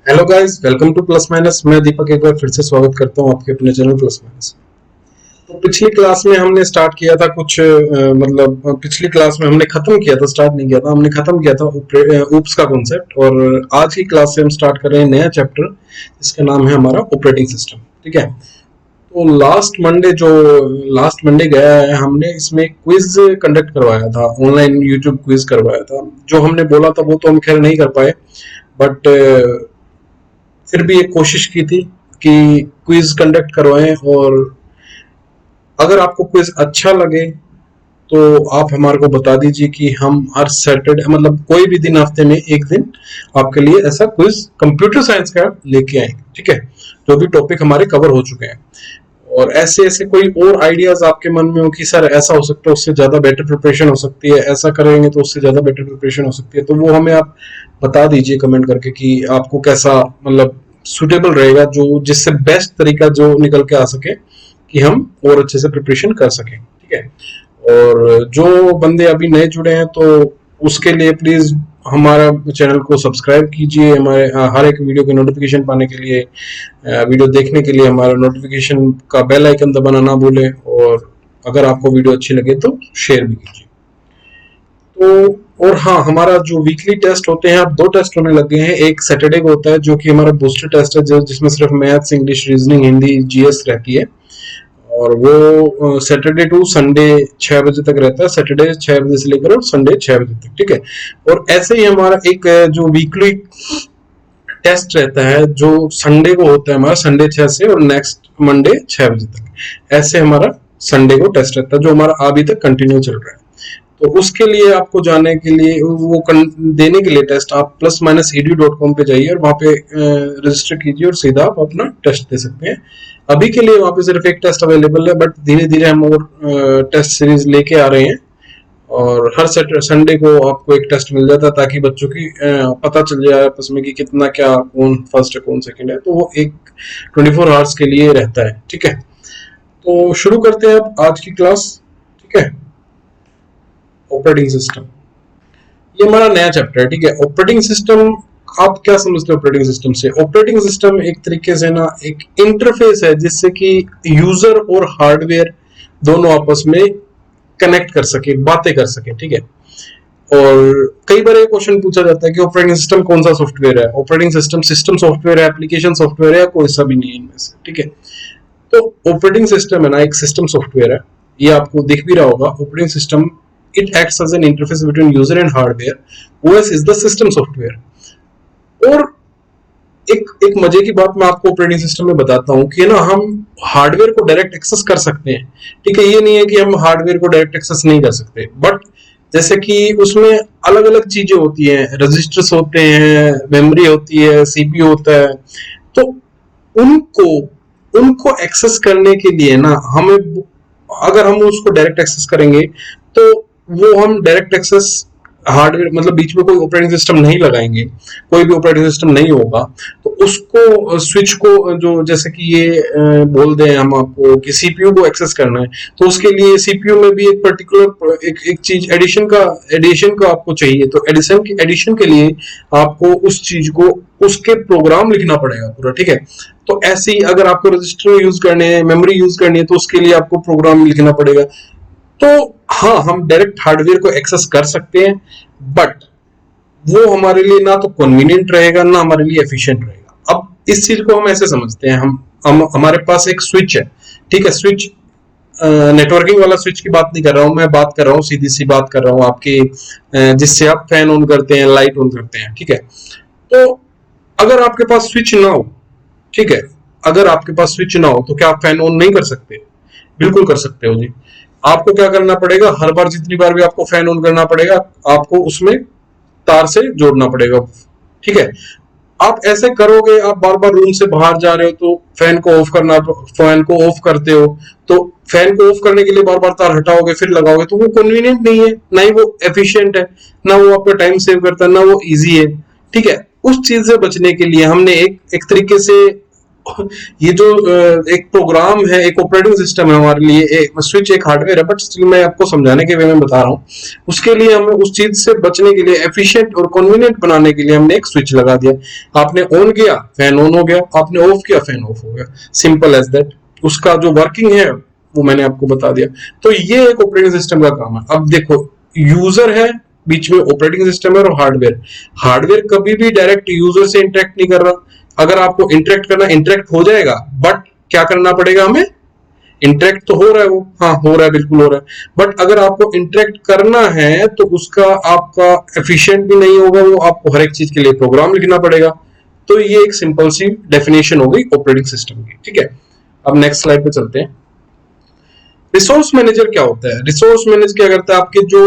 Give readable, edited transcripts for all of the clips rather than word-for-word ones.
Hello guys, welcome two plus minus. मैं दीपक एक बार फिर से स्वागत करता हूं आपके अपने चैनल प्लस माइनस। तो पिछली क्लास में हमने स्टार्ट किया था कुछ पिछली क्लास में हमने खत्म किया था, स्टार्ट नहीं किया था, हमने खत्म किया था ऊप्स का कॉन्सेप्ट। और आज की क्लास से हम स्टार्ट कर रहे हैं नया चैप्टर जिसका नाम है हमारा ऑपरेटिंग सिस्टम। ठीक है, तो लास्ट मंडे गया है, हमने इसमें क्विज कंडक्ट करवाया था, ऑनलाइन यूट्यूब क्विज करवाया था। जो हमने बोला था वो तो हम खैर नहीं कर पाए, बट फिर भी एक कोशिश की थी कि क्विज कंडक्ट करवाएं। और अगर आपको क्विज अच्छा लगे तो आप हमारे को बता दीजिए कि हम हर सैटरडे मतलब कोई भी दिन हफ्ते में एक दिन आपके लिए ऐसा क्विज कंप्यूटर साइंस का लेके आएंगे। ठीक है, जो भी टॉपिक हमारे कवर हो चुके हैं। और ऐसे ऐसे कोई और आइडियाज आपके मन में हो कि सर ऐसा हो सकता है, उससे ज्यादा बेटर प्रिपरेशन हो सकती है, ऐसा करेंगे तो उससे ज्यादा बेटर प्रिपरेशन हो सकती है, तो वो हमें आप बता दीजिए कमेंट करके कि आपको कैसा मतलब सुटेबल रहेगा, जो जिससे बेस्ट तरीका जो निकल के आ सके कि हम और अच्छे से प्रिपरेशन कर सकें। ठीक है, और जो बंदे अभी नए जुड़े हैं तो उसके लिए प्लीज हमारा चैनल को सब्सक्राइब कीजिए। हमारे हर एक वीडियो के नोटिफिकेशन पाने के लिए, वीडियो देखने के लिए हमारा नोटिफिकेशन का बेल आइकन दबाना ना भूलें। और अगर आपको वीडियो अच्छी लगे तो शेयर भी कीजिए। तो और हाँ, हमारा जो वीकली टेस्ट होते हैं, अब 2 टेस्ट होने लगे हैं। एक सैटरडे को होता है जो कि हमारा बूस्टर टेस्ट है, जो जिसमें सिर्फ maths, English, reasoning, Hindi, GS रहती है। और वो सैटरडे टू संडे 6 बजे तक रहता है, सैटरडे 6 बजे से लेकर और संडे 6 बजे तक। ठीक है, और ऐसे ही हमारा एक जो वीकली टेस्ट रहता है जो संडे को होता है, हमारा संडे 6 से और नेक्स्ट मंडे 6 बजे तक। ऐसे हमारा संडे को टेस्ट रहता है जो हमारा अभी तक कंटिन्यू चल रहा है। तो उसके लिए आपको जाने के लिए देने के लिए टेस्ट आप +edu.com पे जाइए और वहां पे रजिस्टर कीजिए और सीधा आप अपना टेस्ट दे सकते हैं। अभी के लिए वहां पे सिर्फ एक टेस्ट अवेलेबल है, बट धीरे धीरे हम और टेस्ट सीरीज लेके आ रहे हैं। और हर संडे को आपको एक टेस्ट मिल जाता है ताकि बच्चों की पता चल जाए आपस में कि कितना क्या, कौन फर्स्ट है कौन सेकंड है। तो वो एक 24 आवर्स के लिए रहता है। ठीक है, तो शुरू करते हैं अब आज की क्लास। ठीक है, ऑपरेटिंग सिस्टम ये हमारा नया चैप्टर है। ठीक है, ऑपरेटिंग सिस्टम आप क्या समझते हो ऑपरेटिंग सिस्टम से? ऑपरेटिंग सिस्टम एक तरीके से ना एक इंटरफेस है जिससे कि यूजर और हार्डवेयर दोनों आपस में कनेक्ट कर सके, बातें कर सके। ठीक है, और कई बार एक क्वेश्चन पूछा जाता है कि ऑपरेटिंग सिस्टम कौन सा सॉफ्टवेयर है? ऑपरेटिंग सिस्टम सिस्टम सॉफ्टवेयर है, एप्लीकेशन सॉफ्टवेयर है, या कोई सा भी नहीं है इनमें से। ठीक है, तो ऑपरेटिंग सिस्टम है ना एक सिस्टम सॉफ्टवेयर है, ये आपको दिख भी रहा होगा। Operating system it acts as an interface between user and hardware. OS is the system software. और एक मजे की बात मैं आपको ऑपरेटिंग सिस्टम में बताता हूँ कि ना हम हार्डवेयर को डायरेक्ट एक्सेस कर सकते हैं। ठीक है, ये नहीं है कि हम हार्डवेयर को डायरेक्ट एक्सेस नहीं कर सकते, बट जैसे कि उसमें अलग अलग चीजें होती हैं, रजिस्टर्स होते हैं, मेमोरी होती है, सीपीयू होता है। तो उनको उनको एक्सेस करने के लिए ना हमें, अगर हम उसको डायरेक्ट एक्सेस करेंगे तो वो हम डायरेक्ट एक्सेस हार्डवेयर मतलब बीच में कोई ऑपरेटिंग सिस्टम नहीं लगाएंगे, कोई भी ऑपरेटिंग सिस्टम नहीं होगा। तो उसको स्विच को जो जैसे कि ये बोल दें हम आपको कि सीपीयू को एक्सेस करना है, तो उसके लिए सीपीयू में भी एक पर्टिकुलर एक चीज एडिशन का आपको चाहिए। तो एडिशन के लिए आपको उस चीज को उसके प्रोग्राम लिखना पड़ेगा पूरा। ठीक है, तो ऐसे ही अगर आपको रजिस्टर यूज करने हैं, मेमोरी यूज करनी है, तो उसके लिए आपको प्रोग्राम लिखना पड़ेगा। तो हाँ, हम डायरेक्ट हार्डवेयर को एक्सेस कर सकते हैं, बट वो हमारे लिए ना तो कन्वीनियंट रहेगा ना हमारे लिए एफिशिएंट रहेगा। अब इस चीज को हम ऐसे समझते हैं, हम हमारे पास एक स्विच है। ठीक है, स्विच नेटवर्किंग वाला स्विच की बात नहीं कर रहा हूं मैं, बात कर रहा हूँ सीधी सी बात कर रहा हूँ आपकी, जिससे आप फैन ऑन करते हैं, लाइट ऑन करते हैं। ठीक है, तो अगर आपके पास स्विच ना हो, ठीक है, अगर आपके पास स्विच ना हो तो क्या आप फैन ऑन नहीं कर सकते? बिल्कुल कर सकते हो जी। आपको क्या करना पड़ेगा, हर बार जितनी बार भी आपको फैन ऑन करना पड़ेगा, आपको उसमें तार से जोड़ना पड़ेगा। ठीक है, आप ऐसे करोगे, आप बार बार रूम से बाहर जा रहे हो तो फैन को ऑफ करते हो, तो फैन को ऑफ करने के लिए बार बार तार हटाओगे फिर लगाओगे, तो वो कन्वीनियंट नहीं है, ना ही वो एफिशिएंट है, ना वो आपका टाइम सेव करता है, ना वो इजी है। ठीक है, उस चीज से बचने के लिए हमने एक तरीके से ये जो एक प्रोग्राम है, एक ऑपरेटिंग सिस्टम है हमारे लिए, एक स्विच एक हार्डवेयर है, बट स्टिल मैं आपको समझाने के वे में बता रहा हूँ। उसके लिए हमें उस चीज से बचने के लिए, एफिशिएंट और कन्वीनियंट बनाने के लिए हमने एक स्विच लगा दिया। आपने ऑन किया, फैन ऑन हो गया, आपने ऑफ किया, फैन ऑफ हो गया, सिंपल एज दैट। उसका जो वर्किंग है वो मैंने आपको बता दिया। तो ये एक ऑपरेटिंग सिस्टम का काम है। अब देखो, यूजर है, बीच में ऑपरेटिंग सिस्टम है और हार्डवेयर। हार्डवेयर कभी भी डायरेक्ट यूजर से इंटरेक्ट नहीं कर रहा। अगर आपको इंटरेक्ट करना, इंटरेक्ट हो जाएगा, बट क्या करना पड़ेगा हमें? इंटरेक्ट तो हो रहा है वो, हाँ हो रहा है, बिल्कुल हो रहा है, बट अगर आपको इंटरेक्ट करना है तो उसका आपका एफिशिएंट भी नहीं होगा वो, आपको हर एक चीज के लिए प्रोग्राम लिखना पड़ेगा। तो ये एक सिंपल सी डेफिनेशन हो गई ऑपरेटिंग सिस्टम की, ठीक है। अब नेक्स्ट स्लाइड पे चलते हैं। रिसोर्स मैनेजर क्या होता है? रिसोर्स मैनेजर क्या करता है? आपके जो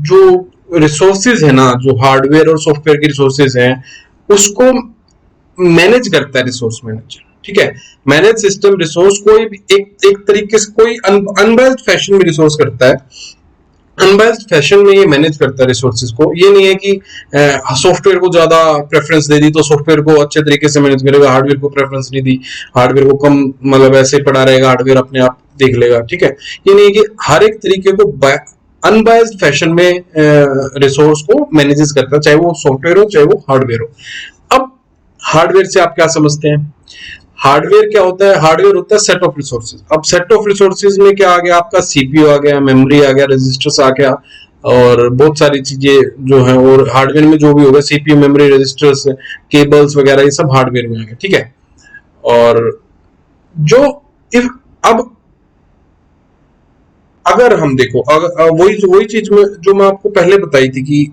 जो रिसोर्सेज है ना, जो हार्डवेयर और सॉफ्टवेयर के रिसोर्सेज हैं, उसको मैनेज करता है रिसोर्स मैनेजर, ठीक है। मैनेज सिस्टम रिसोर्स कोई भी एक तरीके से कोई अनबायस्ड फैशन में रिसोर्स करता है। अनबायस्ड फैशन में ये मैनेज करता है रिसोर्सेज को। ये नहीं है कि सॉफ्टवेयर को ज्यादा प्रेफरेंस दे दी तो सॉफ्टवेयर को अच्छे तरीके से मैनेज करेगा, हार्डवेयर को प्रेफरेंस नहीं दी, हार्डवेयर को कम, मतलब ऐसे पड़ा रहेगा, हार्डवेयर अपने आप देख लेगा, ठीक है। ये नहीं है कि हर एक तरीके को अनबायस्ड फैशन में रिसोर्स को मैनेज करता है, चाहे वो सॉफ्टवेयर हो चाहे वो हार्डवेयर हो। अब हार्डवेयर से आप क्या समझते हैं? हार्डवेयर क्या होता है? हार्डवेयर होता है सेट ऑफ रिसोर्सेज। अब सेट ऑफ रिसोर्सेज में क्या आ गया? आपका सीपीयू आ गया, मेमोरी आ गया, रजिस्टर्स आ गया, और बहुत सारी चीजें जो है। और हार्डवेयर में जो भी होगा, सीपीयू, मेमोरी, रजिस्टर्स, केबल्स वगैरह, ये सब हार्डवेयर में आ गया, ठीक है। और जो इफ अब अगर हम देखो, वही वही चीज में जो मैं आपको पहले बताई थी कि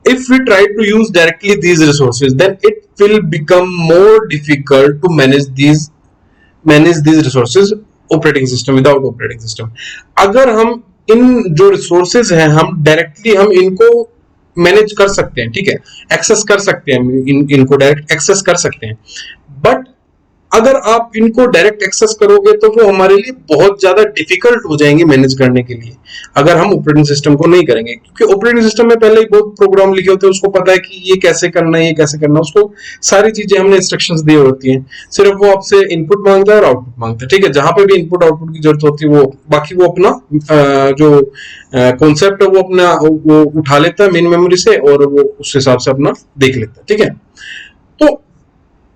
if we try to use directly these resources, then it will become more difficult to manage these resources operating system without operating system। अगर हम इन जो रिसोर्सेज हैं, हम डायरेक्टली हम इनको मैनेज कर सकते हैं, ठीक है, एक्सेस कर सकते हैं, इनको डायरेक्ट एक्सेस कर सकते हैं, बट अगर आप इनको डायरेक्ट एक्सेस करोगे तो वो हमारे लिए बहुत ज्यादा डिफिकल्ट हो जाएंगे मैनेज करने के लिए, अगर हम ऑपरेटिंग सिस्टम को नहीं करेंगे। क्योंकि ऑपरेटिंग सिस्टम में पहले ही बहुत प्रोग्राम लिखे होते हैं, उसको पता है कि ये कैसे करना है, ये कैसे करना है, उसको सारी चीजें हमने इंस्ट्रक्शंस दी होती हैं। सिर्फ वो आपसे इनपुट मांगता है और आउटपुट मांगता है, ठीक है। जहां पे भी इनपुट आउटपुट की जरूरत होती है, वो बाकी वो अपना जो कॉन्सेप्ट है वो अपना वो उठा लेता है मेन मेमोरी से, और वो उस हिसाब से अपना देख लेता है, ठीक है। तो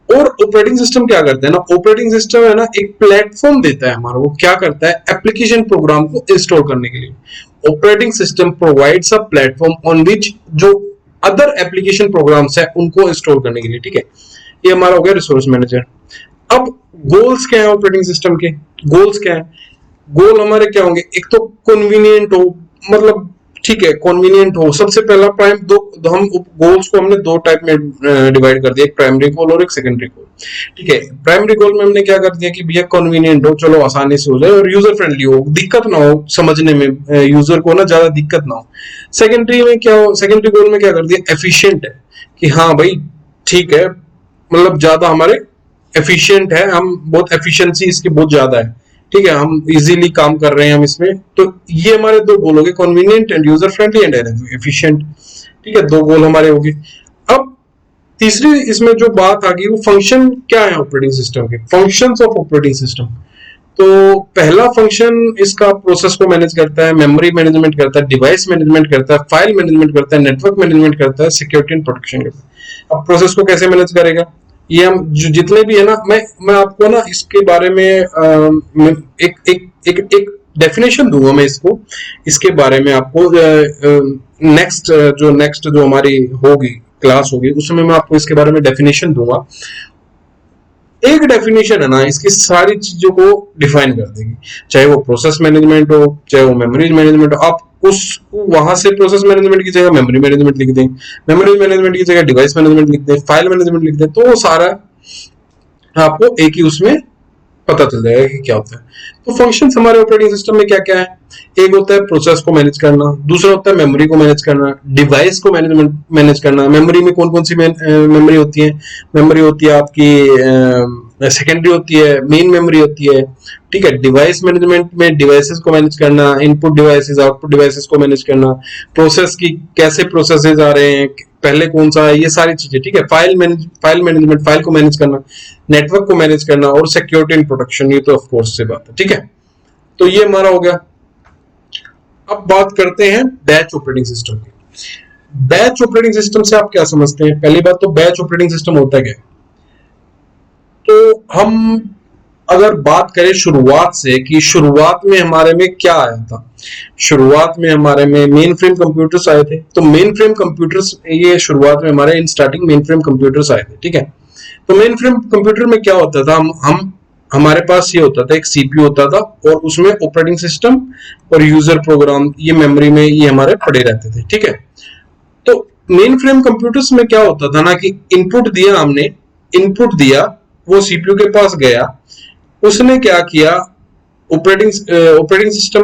और ऑपरेटिंग सिस्टम क्या करता है ना, ऑपरेटिंग सिस्टम है ना एक प्लेटफॉर्म देता है हमारा। वो क्या करता है? एप्लीकेशन प्रोग्राम को इंस्टॉल करने के लिए operating system provides a platform on which जो अदर एप्लीकेशन प्रोग्राम्स है उनको इंस्टॉल करने के लिए, ठीक है। ये हमारा हो गया रिसोर्स मैनेजर। अब गोल्स क्या है ऑपरेटिंग सिस्टम के? गोल्स क्या है? गोल हमारे क्या होंगे? एक तो कन्वीनियंट हो, मतलब ठीक है, कन्वीनियंट हो। सबसे पहला प्राइम दो हम गोल्स को हमने दो टाइप में डिवाइड कर दिया, एक प्राइमरी गोल और एक सेकेंडरी गोल, ठीक है। प्राइमरी गोल में हमने क्या कर दिया कि भैया कन्वीनियंट हो, चलो आसानी से हो जाए, और यूजर फ्रेंडली हो, दिक्कत ना हो समझने में, यूजर को ना ज्यादा दिक्कत ना हो। सेकेंडरी में क्या हो? सेकेंडरी गोल में क्या कर दिया? एफिशिएंट है, कि हाँ भाई ठीक है, मतलब ज्यादा हमारे एफिशिएंट है, हम बहुत एफिशिएंसी इसकी बहुत ज्यादा है, ठीक है, हम इजीली काम कर रहे हैं हम इसमें। तो ये हमारे दो गोल हो गए, convenient and user friendly and efficient, ठीक है, दो गोल हमारे हो गए। अब तीसरी इसमें जो बात आ गई वो फंक्शन क्या है ऑपरेटिंग सिस्टम के, फंक्शंस ऑफ ऑपरेटिंग सिस्टम। तो पहला फंक्शन इसका प्रोसेस को मैनेज करता है, मेमोरी मैनेजमेंट करता है, डिवाइस मैनेजमेंट करता है, फाइल मैनेजमेंट करता है, नेटवर्क मैनेजमेंट करता है, सिक्योरिटी एंड प्रोटेक्शन करता है। अब प्रोसेस को कैसे मैनेज करेगा? ये हम जितने भी है ना, मैं आपको ना इसके बारे में एक एक एक एक डेफिनेशन दूंगा मैं इसको, इसके बारे में आपको नेक्स्ट जो हमारी होगी क्लास होगी उसमें मैं आपको इसके बारे में डेफिनेशन दूंगा। एक डेफिनेशन है ना, इसकी सारी चीजों को डिफाइन कर देगी, चाहे वो प्रोसेस मैनेजमेंट हो, चाहे वो मेमोरी मैनेजमेंट हो। आप उस वहां से प्रोसेस मैनेजमेंट की जगह मेमोरी मैनेजमेंट लिख दें, मेमोरी मैनेजमेंट की जगह डिवाइस मैनेजमेंट लिख दें, फाइल मैनेजमेंट लिख दें, तो वो सारा आपको एक ही उसमें पता चल जाएगा कि क्या होता है। तो फंक्शंस हमारे ऑपरेटिंग सिस्टम में क्या क्या है? एक होता है प्रोसेस को मैनेज करना, दूसरा होता है मेमोरी को मैनेज करना, डिवाइस को मैनेज करना। मेमोरी में कौन कौन सी मेमोरी होती है? मेमोरी होती है आपकी सेकेंडरी होती है, मेन मेमोरी होती है, ठीक है। डिवाइस मैनेजमेंट में डिवाइसेस को मैनेज करना, इनपुट डिवाइसेस आउटपुट डिवाइसेस को मैनेज करना, प्रोसेस की कैसे प्रोसेसेस आ रहे हैं, पहले कौन सा है, ये सारी चीजें, ठीक है। फाइल मैनेजमेंट, फाइल को मैनेज करना, नेटवर्क को मैनेज करना, और सिक्योरिटी एंड प्रोटेक्शन, ये तो ऑफ कोर्स से बात है, ठीक है। तो ये हमारा हो गया। अब बात करते हैं बैच ऑपरेटिंग सिस्टम की। बैच ऑपरेटिंग सिस्टम से आप क्या समझते हैं? पहली बात तो बैच ऑपरेटिंग सिस्टम होता क्या है? तो हम अगर बात करें शुरुआत से कि शुरुआत में हमारे में क्या आया था, शुरुआत में हमारे में मेन फ्रेम कंप्यूटर्स आए थे। तो मेन फ्रेम कंप्यूटर्स, ये शुरुआत में हमारे in starting main frame computers आए थे, ठीक है। तो मेन फ्रेम कंप्यूटर में क्या होता था, हम हमारे पास ये होता था, एक सीपीयू होता था और उसमें ऑपरेटिंग सिस्टम और यूजर प्रोग्राम ये मेमोरी में ये हमारे पड़े रहते थे, ठीक है। तो मेन फ्रेम कंप्यूटर्स में क्या होता था ना कि इनपुट दिया हमने, इनपुट दिया, वो सीपीयू के पास गया, उसने क्या किया, ऑपरेटिंग सिस्टम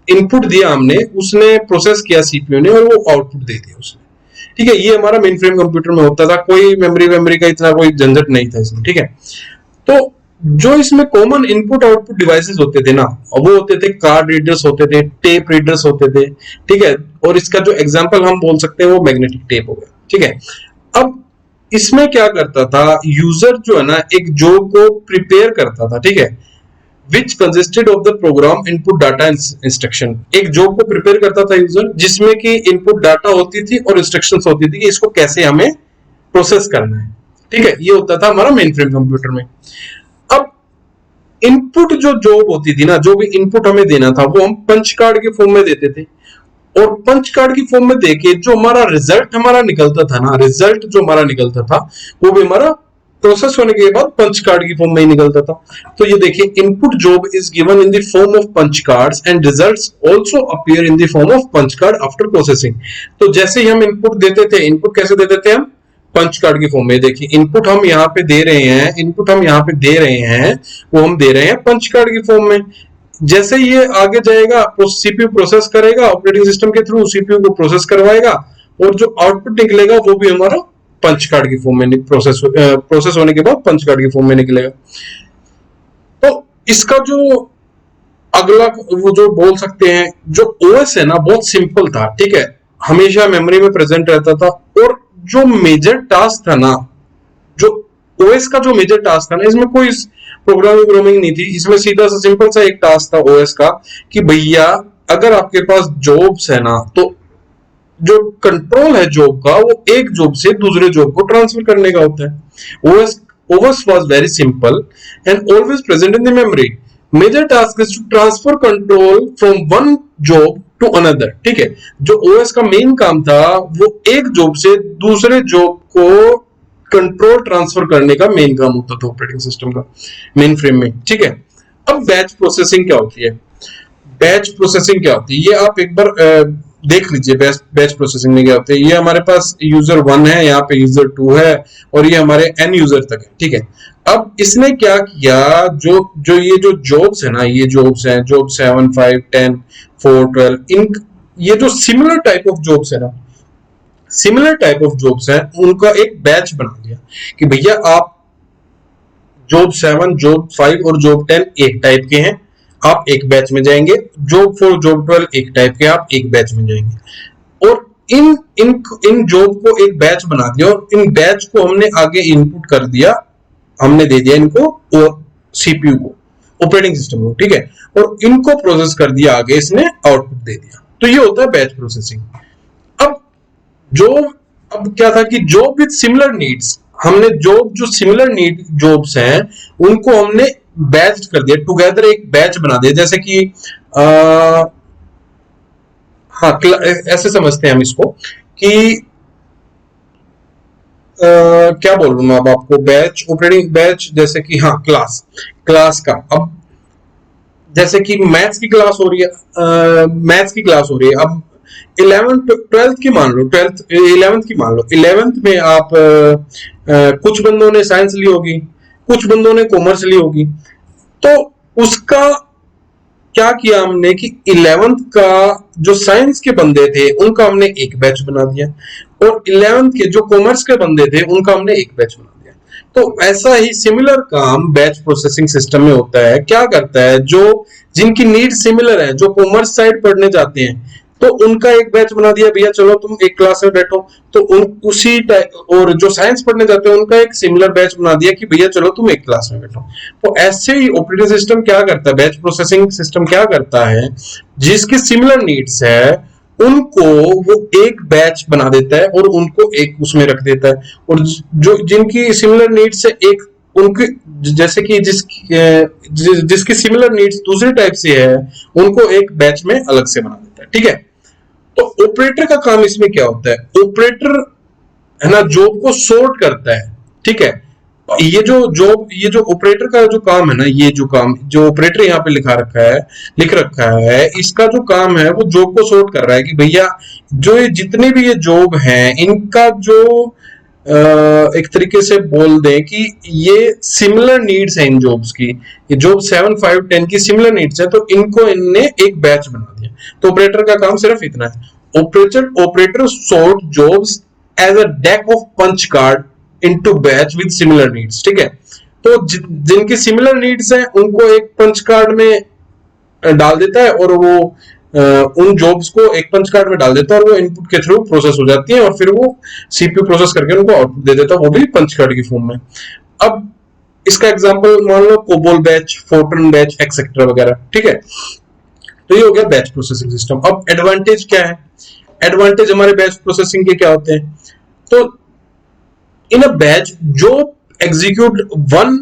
इनपुट दिया हमने, उसने प्रोसेस किया सीपीयू ने और वो आउटपुट दे दिया उसने, ठीक है। ये हमारा मेन फ्रेम कंप्यूटर में होता था, कोई मेमोरी का इतना कोई झंझट नहीं था इसमें, ठीक है। तो जो इसमें कॉमन इनपुट आउटपुट डिवाइसेस होते थे ना, वो होते थे कार्ड रीडर्स होते थे, टेप रीडर्स होते थे, ठीक है। और इसका जो एग्जांपल हम बोल सकते हैं वो मैग्नेटिक टेप हो गया, ठीक है। अब इसमें क्या करता था यूजर, जो है ना, एक जॉब को प्रिपेयर करता था, ठीक है, which consisted of the program input data instruction. एक जॉब को प्रिपेयर करता था यूजर जिसमें कि इनपुट डाटा होती थी और इंस्ट्रक्शंस होती थी कि इसको कैसे हमें प्रोसेस करना है, ठीक है। ये होता था हमारा मेन फ्रेम कंप्यूटर में। अब इनपुट जो जॉब होती थी ना, जो भी इनपुट हमें देना था वो हम पंच कार्ड के फॉर्म में देते थे, और पंच कार्ड की फॉर्म में देके जो हमारा रिजल्ट हमारा निकलता था ना, रिजल्ट जो हमारा निकलता था वो भी हमारा प्रोसेस होने के बाद पंच कार्ड की फॉर्म में ही निकलता था। तो ये देखिए, input job is given in the form of punch cards and results also appear in the form of punch card after processing. तो जैसे ही हम इनपुट देते थे, इनपुट कैसे देते थे हम? पंच कार्ड की फॉर्म में। देखिए, इनपुट हम यहाँ पे दे रहे हैं, इनपुट हम यहाँ पे दे रहे हैं, वो हम दे रहे हैं पंच कार्ड की फॉर्म में। जैसे ये आगे जाएगा, सीपीयू प्रोसेस करेगा, ऑपरेटिंग सिस्टम के थ्रू सीपीयू को प्रोसेस करवाएगा, और जो आउटपुट निकलेगा वो भी हमारा पंच कार्ड की फॉर्म में प्रोसेस होने के बाद पंच कार्ड की फॉर्म में निकलेगा। तो इसका जो अगला वो जो बोल सकते हैं, जो ओएस है ना, बहुत सिंपल था, ठीक है, हमेशा मेमोरी में प्रेजेंट रहता था। और जो मेजर टास्क था ना, जो ओएस का जो मेजर टास्क था ना, इसमें कोई प्रोग्रामिंग नहीं थी, इसमें सीधा सा सिंपल सा एक टास्क था ओएस का कि भैया अगर आपके पास जॉब्स है ना, तो जो कंट्रोल है जॉब का वो एक जॉब से दूसरे जॉब को ट्रांसफर करने का होता है। OS was very simple and always present in the memory. Major task is to transfer control from one job to another, ठीक है। जो ओएस का मेन काम था वो एक जॉब से दूसरे जॉब को कंट्रोल ट्रांसफर करने का मेन काम होता था ऑपरेटिंग सिस्टम का मेन फ्रेम में, ठीक है। अब बैच प्रोसेसिंग क्या होती है? बैच प्रोसेसिंग क्या होती है ये आप एक बार देख लीजिए। बैच प्रोसेसिंग में क्या होता है, ये हमारे पास यूजर 1 है, यहाँ पे यूजर 2 है, और ये हमारे n यूजर तक है, ठीक है। अब इसने क्या किया, जो ये जो जॉब्स है ना, ये जॉब्स हैं, जॉब 7, 5, 10, 4, 12, इन ये जो सिमिलर टाइप ऑफ जॉब्स है ना, सिमिलर टाइप ऑफ जॉब्स हैं, उनका एक बैच बना दिया कि भैया आप जॉब 7, जॉब 5 और जॉब 10 एक टाइप के हैं, आप एक बैच में जाएंगे। जॉब 4, जॉब 12 एक टाइप के, आप एक बैच में जाएंगे। और इन इन इन जॉब को एक बैच बना दिया और इन बैच को हमने आगे इनपुट कर दिया, हमने दे दिया इनको और सीपीयू को, ऑपरेटिंग सिस्टम को, ठीक है, और इनको प्रोसेस कर दिया आगे, इसने आउटपुट दे दिया। तो ये होता है बैच प्रोसेसिंग। अब क्या था कि जॉब विद सिमिलर नीड्स, हमने जो सिमिलर नीड जॉब्स हैं उनको हमने बैच कर दिया, टुगेदर एक बैच बना दिया। जैसे कि हाँ, ऐसे समझते हैं हम इसको कि क्या बोल रहा हूं अब आपको, बैच, ऑपरेटिंग बैच, जैसे कि हाँ, क्लास का। अब जैसे कि मैथ्स की क्लास हो रही है, मैथ्स की क्लास हो रही है, अब 11th 12th की मान लो, 11th की मान लो, 11th में आप कुछ बंदों ने साइंस ली होगी, कुछ बंदों ने कॉमर्स ली होगी। तो उसका क्या किया हमने कि 11th का जो साइंस के बंदे थे उनका हमने एक बैच बना दिया, और 11th के जो कॉमर्स के बंदे थे उनका हमने एक बैच बना दिया। तो ऐसा ही सिमिलर काम बैच प्रोसेसिंग सिस्टम में होता है। क्या करता है, जो जिनकी नीड सिमिलर है, जो कॉमर्स साइड पढ़ने जाते हैं, तो उनका एक बैच बना दिया, भैया चलो तुम एक क्लास में बैठो। तो उसी टाइप, और जो साइंस पढ़ने जाते हैं उनका एक सिमिलर बैच बना दिया कि भैया चलो तुम एक क्लास में बैठो। तो ऐसे ही ऑपरेटिंग सिस्टम क्या करता है, बैच प्रोसेसिंग सिस्टम क्या करता है, जिसकी सिमिलर नीड्स है उनको वो एक बैच बना देता है और उनको एक उसमें रख देता है, और जो जिनकी सिमिलर नीड्स है एक उनकी, जैसे कि जिसकी सिमिलर नीड्स दूसरी टाइप से है, उनको एक बैच में अलग से बना देता है। ठीक है, तो ऑपरेटर का काम इसमें क्या होता है, ऑपरेटर है ना जॉब को सॉर्ट करता है। ठीक है, ये जो ऑपरेटर का जो काम है ना, ये जो काम जो ऑपरेटर यहाँ पे लिख रखा है, इसका जो काम है वो जॉब को सॉर्ट कर रहा है कि भैया जो ये जितने भी ये जॉब हैं, इनका जो एक तरीके से बोल दें कि ये सिमिलर नीड्स है इन जॉब्स की, ये जॉब 7, 5, 10 की सिमिलर नीड्स है, तो इनको इनने एक बैच बना दिया। तो ऑपरेटर का काम सिर्फ इतना है, operator sort jobs as a deck of punch card into batch with similar needs. ठीक है, तो जिनकी सिमिलर नीड्स हैं उनको एक पंच कार्ड में डाल देता है, और वो उन जॉब्स को एक पंच कार्ड में डाल देता है, और वो इनपुट के थ्रू प्रोसेस हो जाती है, और फिर वो सीपीयू प्रोसेस करके उनको आउटपुट दे देता है, वो भी पंच कार्ड की फॉर्म में। अब इसका एग्जांपल मान लो COBOL batch, FORTRAN batch, etcetera वगैरह। ठीक है, तो ये हो गया बैच प्रोसेसिंग सिस्टम। अब एडवांटेज क्या है, एडवांटेज हमारे बैच प्रोसेसिंग के क्या होते हैं, तो in a batch job execute one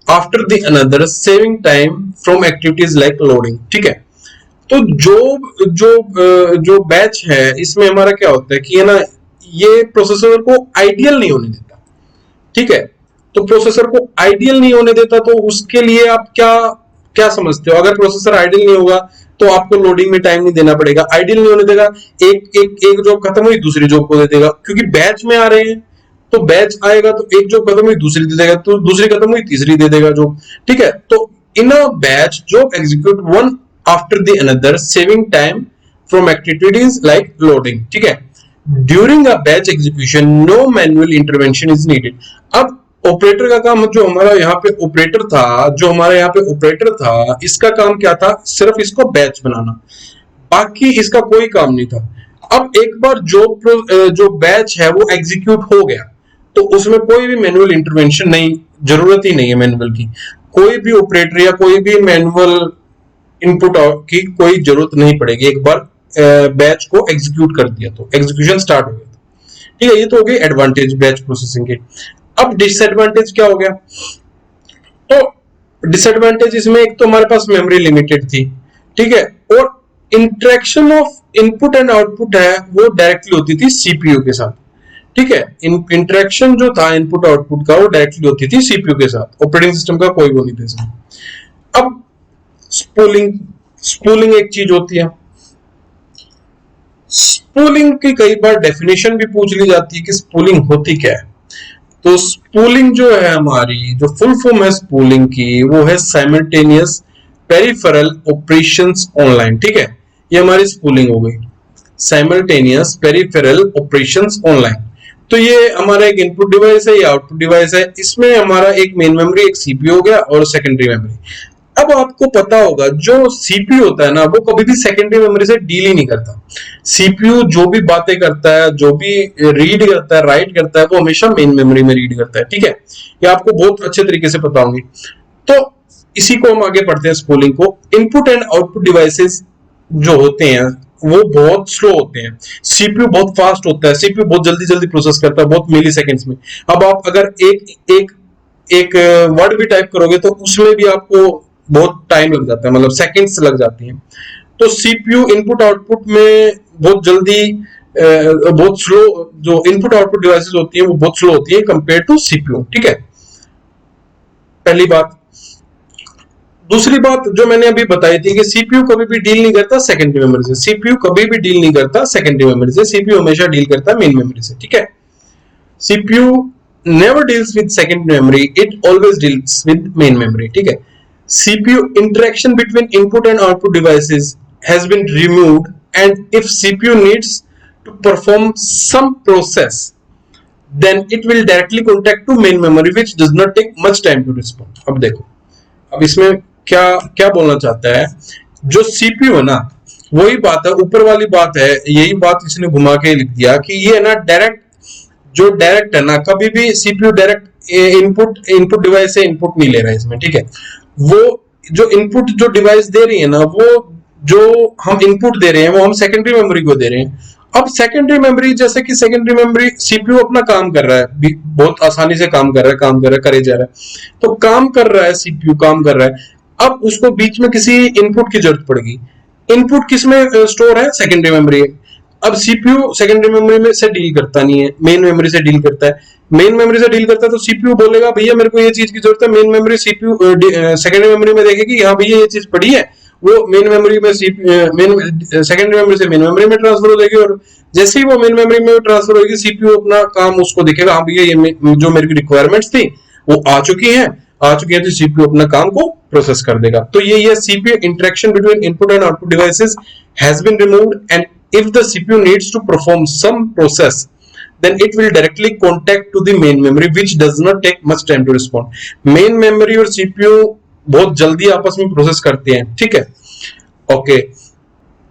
after the another saving time from activities like loading। ठीक है, तो जो बैच है इसमें हमारा क्या होता है कि है ना, ये प्रोसेसर को आइडियल नहीं होने देता। ठीक है, तो प्रोसेसर को आइडियल नहीं होने देता, तो उसके लिए आप क्या क्या समझते हो, अगर प्रोसेसर आइडियल नहीं होगा तो आपको लोडिंग में टाइम नहीं देना पड़ेगा। आइडियल नहीं होने देगा, एक जॉब खत्म हुई दूसरी जॉब को दे देगा, क्योंकि बैच में आ रहे हैं, तो बैच आएगा तो एक जॉब खत्म हुई दूसरी दे देगा, तो दूसरी खत्म हुई तीसरी दे देगा जॉब। ठीक है, तो in a batch job execute one after the another saving time from activities like loading. ठीक है, during a batch execution no manual intervention is needed. अब ऑपरेटर का काम, जो हमारा यहाँ पे ऑपरेटर था, इसका काम क्या था, सिर्फ इसको बैच बनाना, बाकी इसका कोई काम नहीं था। अब एक बार जो बैच है वो एग्जीक्यूट हो गया, तो उसमें कोई भी मैनुअल इंटरवेंशन नहीं, जरूरत ही नहीं है मैनुअल की, कोई भी ऑपरेटर या कोई भी मैनुअल इनपुट की कोई जरूरत नहीं पड़ेगी। एक बार बैच को एग्जीक्यूट कर दिया तो एग्जीक्यूशन स्टार्ट हो गया। ठीक है, ये तो हो गई एडवांटेज बैच प्रोसेसिंग के। अब डिसएडवांटेज क्या हो गया, तो डिसएडवांटेज इसमें एक तो हमारे पास मेमोरी लिमिटेड थी। ठीक है, और interaction of input and output है वो डायरेक्टली होती थी सीपीयू के साथ। ठीक है, इंटरेक्शन जो था इनपुट आउटपुट का वो डायरेक्टली होती थी सीपीयू के साथ, ऑपरेटिंग सिस्टम का कोई वो नहीं था इसमें। अब स्पूलिंग एक चीज होती है, स्पूलिंग की कई बार डेफिनेशन भी पूछ ली जाती है कि स्पूलिंग होती क्या है। तो स्पूलिंग जो है हमारी, जो फुल फॉर्म है स्पूलिंग की, वो है साइमल्टेनियस पेरिफेरल ऑपरेशंस ऑनलाइन। ठीक है, ये हमारी स्पूलिंग हो गई, साइमल्टेनियस पेरिफेरल ऑपरेशंस ऑनलाइन। तो ये हमारा एक इनपुट डिवाइस है, ये आउटपुट डिवाइस है, इसमें हमारा एक मेन मेमोरी, एक सीपीयू हो गया, और सेकेंडरी मेमोरी। अब आपको पता होगा जो सीपीयू होता है ना, वो कभी भी सेकेंडरी मेमोरी से डील ही नहीं करता। सीपीयू जो भी बातें करता है, जो भी रीड करता है, राइट करता है, वो हमेशा मेन मेमोरी में रीड करता है। ठीक है, ये आपको बहुत अच्छे तरीके से पता होंगी। तो इसी को हम आगे पढ़ते हैं स्पूलिंग को। इनपुट एंड आउटपुट डिवाइसेस जो होते हैं वो बहुत स्लो होते हैं, सीपीयू बहुत फास्ट होता है, सीपीयू बहुत जल्दी जल्दी प्रोसेस करता है, बहुत मिली सेकेंड्स में। अब आप अगर एक वर्ड भी टाइप करोगे तो उसमें भी आपको बहुत टाइम लग जाता है, मतलब सेकेंड्स लग जाती हैं। तो सीपीयू इनपुट आउटपुट में बहुत जल्दी बहुत स्लो, जो इनपुट आउटपुट डिवाइसेस होती हैं वो बहुत स्लो होती है कंपेयर टू सीपीयू। ठीक है, पहली बात। दूसरी बात जो मैंने अभी बताई थी कि सीपीयू कभी भी डील नहीं करता सेकेंडरी मेमोरी से, सीपीयू कभी भी डील नहीं करता सेकेंडरी मेमोरी से, सीपीयू हमेशा डील करता है मेन मेमोरी से। ठीक है, CPU never deals with secondary memory, it always deals with main memory. ठीक है, CPU interaction between input and output devices has been removed, and if CPU needs to perform some process, then it will directly contact to main memory which does not take much time to respond। अब देखो, अब इसमें क्या क्या बोलना चाहता है, जो सीपीयू है ना, वही बात है, ऊपर वाली बात है, यही बात इसने घुमा के लिख दिया कि ये है ना डायरेक्ट, जो डायरेक्ट है ना, कभी भी सीपीयू डायरेक्ट इनपुट डिवाइस से इनपुट नहीं ले रहा है इसमें, ठीक है। वो जो इनपुट जो डिवाइस दे रही है ना, वो जो हम इनपुट दे रहे हैं वो हम सेकेंडरी मेमोरी को दे रहे हैं। अब सेकेंडरी मेमोरी, जैसे कि सेकेंडरी मेमोरी, सीपीयू अपना काम कर रहा है, बहुत आसानी से काम कर रहा है, करे जा रहा है, तो काम कर रहा है, सीपीयू काम कर रहा है। अब उसको बीच में किसी इनपुट की जरूरत पड़ेगी। इनपुट किस में स्टोर है? Secondary memory. अब सीपीयू सेकेंडरी मेमोरी में से डील करता नहीं है, मेन मेमोरी से डील करता है। मेन मेमोरी से डील करता है तो सीपीयू बोलेगा भैया मेरे को ये चीज की जरूरत है, main memory CPU secondary memory में देखेगी हाँ भैया ये चीज पड़ी है, वो मेन मेमोरी में सेकेंडरी मेमोरी से मेन मेमोरी में ट्रांसफर हो जाएगी, और जैसे ही वो मेन मेमोरी में ट्रांसफर होगी, सीपीयू अपना काम उसको दिखेगा, हाँ भैया ये जो मेरी रिक्वायरमेंट्स थी वो आ चुकी है तो सीपीयू अपना काम को प्रोसेस कर देगा। तो ये CPU interaction between input and output devices has been removed, and if the CPU needs to perform some process then it will directly contact to the main memory which does not take much time to respond। main memory और CPU बहुत जल्दी आपस में process करते हैं, ठीक है, okay.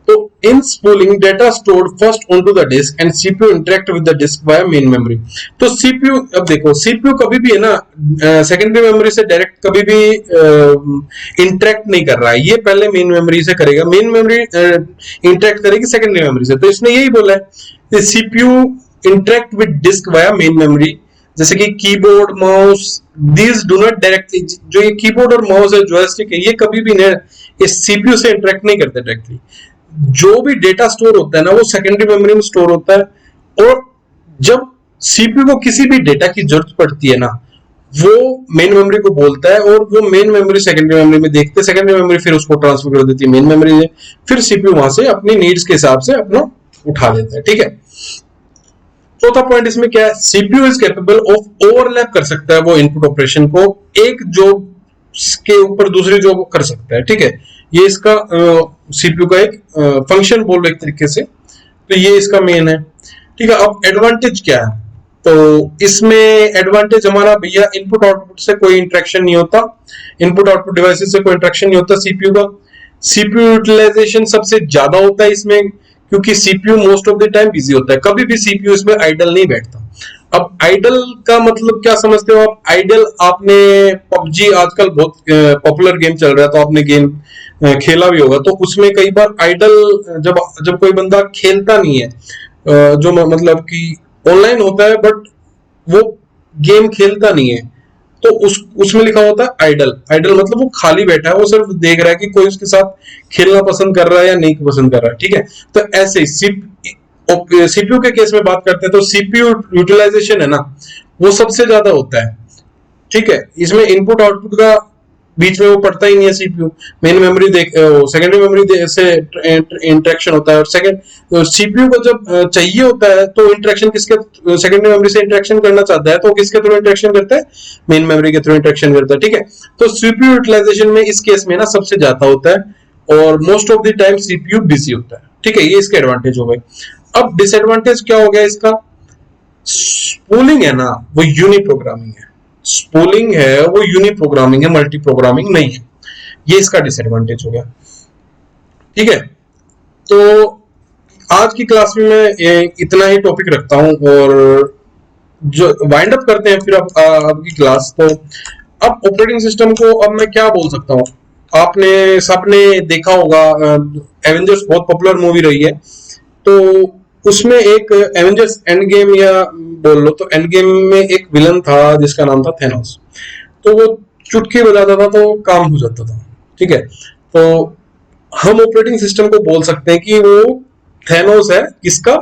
तो in spooling data stored first onto the disk and CPU interact with the disk via main memory। तो CPU, अब देखो CPU कभी भी है ना सेकेंडरी मेमोरी से डायरेक्ट कभी भी इंटरेक्ट नहीं कर रहा है, ये पहले मेन मेमोरी से करेगा, मेन मेमोरी इंटरेक्ट करेगी सेकेंडरी मेमोरी से। तो इसने यही बोला है CPU interact with disk via main memory, जैसे कि keyboard, mouse, these do not directly, जो ये कीबोर्ड और माउस है, जॉयस्टिक है, ये कभी भी इस सीपीयू से इंटरेक्ट नहीं करते डायरेक्टली। जो भी डेटा स्टोर होता है ना वो सेकेंडरी मेमोरी में स्टोर होता है, और जब सीपीयू को किसी भी डेटा की जरूरत पड़ती है ना, वो मेन मेमोरी को बोलता है, और वो मेन मेमोरी सेकेंडरी मेमोरी में देखते, सेकेंडरी मेमोरी फिर उसको ट्रांसफर कर देती है मेन मेमोरी में, फिर सीपीयू वहां से अपनी नीड्स के हिसाब से अपना उठा लेता है, ठीक है। चौथा पॉइंट इसमें क्या है, CPU is capable of overlap कर सकता है वो इनपुट ऑपरेशन को, एक जॉब के ऊपर दूसरी जॉब कर सकता है, ठीक है। ये इसका सीपीयू का एक फंक्शन बोल रहे एक तरीके से, तो ये इसका मेन है, ठीक है। अब एडवांटेज क्या है, तो इसमें एडवांटेज हमारा भैया इनपुट आउटपुट से कोई इंटरेक्शन नहीं होता, इनपुट आउटपुट डिवाइसेस से कोई इंटरेक्शन नहीं होता सीपीयू का। सीपीयू यूटिलाइजेशन सबसे ज्यादा होता है इसमें, क्योंकि CPU most of the time busy होता है, कभी भी सीपीयू इसमें आइडल नहीं बैठता। अब आइडल का मतलब क्या समझते हो आप? आइडल, आपने पबजी आजकल बहुत पॉपुलर गेम चल रहा है, तो आपने गेम खेला भी होगा, तो उसमें कई बार आइडल, जब कोई बंदा खेलता नहीं है, जो मतलब कि ऑनलाइन होता है बट वो गेम खेलता नहीं है, तो उसमें लिखा होता है आइडल। आइडल मतलब वो खाली बैठा है, वो सिर्फ देख रहा है कि कोई उसके साथ खेलना पसंद कर रहा है या नहीं पसंद कर रहा है, ठीक है। तो ऐसे ही सीपीयू के केस में बात करते हैं, तो सीपीयू यूटिलाइजेशन है ना वो सबसे ज्यादा होता है, ठीक है। इसमें इनपुट आउटपुट का बीच में वो पड़ता ही नहीं है CPU, main memory secondary memory से इंटरेक्शन होता है, और सीपीयू को जब चाहिए होता है तो इंटरेक्शन किसके, सेकेंडरी मेमोरी से इंटरेक्शन करना चाहता है तो किसके थ्रू इंटरेक्शन करता है, मेन मेमोरी के थ्रू इंटरेक्शन करता है, ठीक है। तो सीपीयू यूटिलाइजेशन में इस केस में ना सबसे ज्यादा होता है, और most of the time CPU busy होता है, ठीक है। ये इसके एडवांटेज हो गए। अब डिसएडवांटेज क्या हो गया इसका, स्पूलिंग है ना वो यूनि प्रोग्रामिंग है, स्पूलिंग है वो यूनि प्रोग्रामिंग है, मल्टी प्रोग्रामिंग नहीं है, ये इसका डिसएडवांटेज हो गया, ठीक है। तो आज की क्लास में मैं इतना ही टॉपिक रखता हूं, और जो वाइंड अप करते हैं फिर अब की क्लास। तो अब ऑपरेटिंग सिस्टम को अब मैं क्या बोल सकता हूं, आपने सबने देखा होगा एवेंजर्स बहुत पॉपुलर मूवी रही है, तो उसमें एक एवेंजर्स एंड गेम या बोल लो, तो एंड गेम में एक विलन था जिसका नाम था थैनोस, तो वो चुटकी बजाता था तो काम हो जाता था, ठीक है। तो हम ऑपरेटिंग सिस्टम को बोल सकते हैं कि वो थैनोस है, किसका,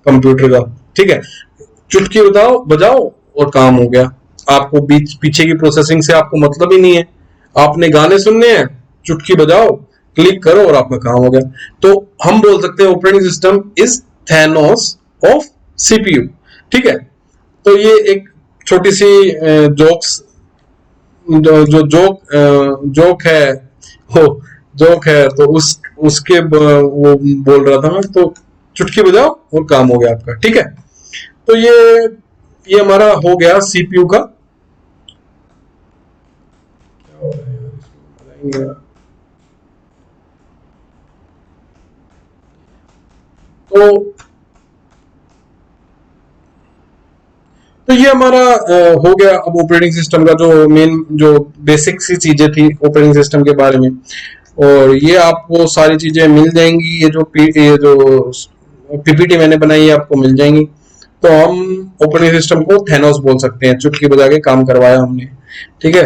कंप्यूटर का, ठीक है। चुटकी बजाओ और काम हो गया, आपको पीछे की प्रोसेसिंग से आपको मतलब ही नहीं है, आपने गाने सुनने हैं, चुटकी बजाओ, क्लिक करो और आपका काम हो गया। तो हम बोल सकते हैं operating system is Thanos of CPU, ठीक है। तो ये एक छोटी सी जोक है, तो उसके वो बोल रहा था मैं, तो चुटकी बजाओ और काम हो गया आपका, ठीक है। तो ये हमारा हो गया सीपीयू का। क्या हो रहा है यार, इसमें बताएंगे। तो ये हमारा हो गया अब ऑपरेटिंग सिस्टम का जो मेन जो बेसिक सी चीजें थी ऑपरेटिंग सिस्टम के बारे में। और ये आपको सारी चीजें मिल जाएंगी, ये जो पीपीटी मैंने बनाई है आपको मिल जाएंगी। तो हम ऑपरेटिंग सिस्टम को थैनोस बोल सकते हैं, चुटकी बजा के काम करवाया हमने, ठीक है।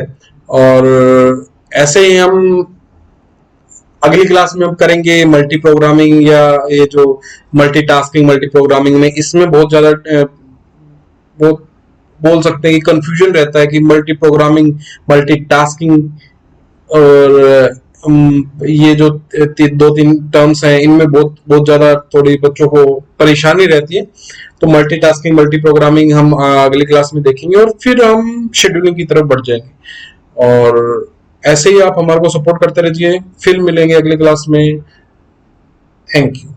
और ऐसे ही हम अगली क्लास में हम करेंगे मल्टी प्रोग्रामिंग, या ये जो मल्टीटास्किंग मल्टी प्रोग्रामिंग में, इसमें बहुत ज्यादा बहुत बोल सकते हैं कि कंफ्यूजन रहता है कि मल्टी प्रोग्रामिंग मल्टीटास्किंग, और ये जो दो तीन टर्म्स हैं इनमें बहुत बहुत ज्यादा थोड़ी बच्चों को परेशानी रहती है। तो मल्टीटास्किंग मल्टी प्रोग्रामिंग हम अगली क्लास में देखेंगे, और फिर हम शेड्यूलिंग की तरफ बढ़ जाएंगे। और ऐसे ही आप हमारे को सपोर्ट करते रहिए, फिर मिलेंगे अगली क्लास में। Thank you.